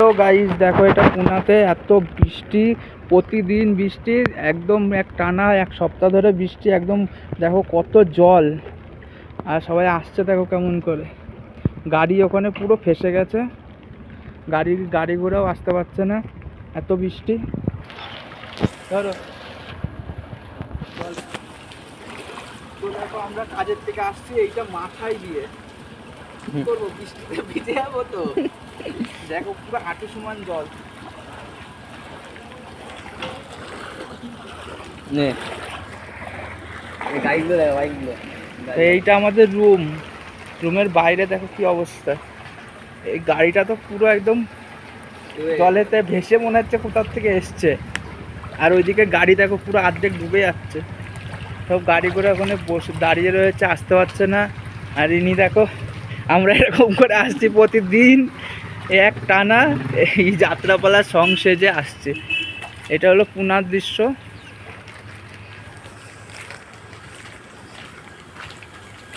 তো গাইস দেখো, এটা পুনাতে এত বৃষ্টি, প্রতিদিন বৃষ্টি, একদম এক টানা এক সপ্তাহ ধরে বৃষ্টি, একদম দেখো কত জল। আর সবাই আসছে দেখো কেমন করে, গাড়ি ওখানে পুরো ফেসে গেছে, গাড়ি ঘোড়াও আসতে পারছে না, এত বৃষ্টি। ধরো তো দেখো আমরা কাজের থেকে আসছি, এইটা মাথায় দিয়ে কি করবো, বৃষ্টিতে ভিজে যাবো তো। দেখো পুরো হাঁটু সমান জল। এইটা আমাদের রুমের বাইরে দেখো কি অবস্থা। এই গাড়িটা তো পুরো একদম জলেতে ভেসে মনে হচ্ছে কোথার থেকে এসছে। আর ওইদিকে গাড়ি দেখো পুরো অর্ধেক ডুবে যাচ্ছে, সব গাড়ি করে ওখানে বসে দাঁড়িয়ে রয়েছে, আসতে পারছে না। আর ইনি দেখো, আমরা এরকম করে আসছি প্রতিদিন এক টানা, এই যাত্রাপালার সং সেজে আসছে। এটা হলো পুনার দৃশ্য।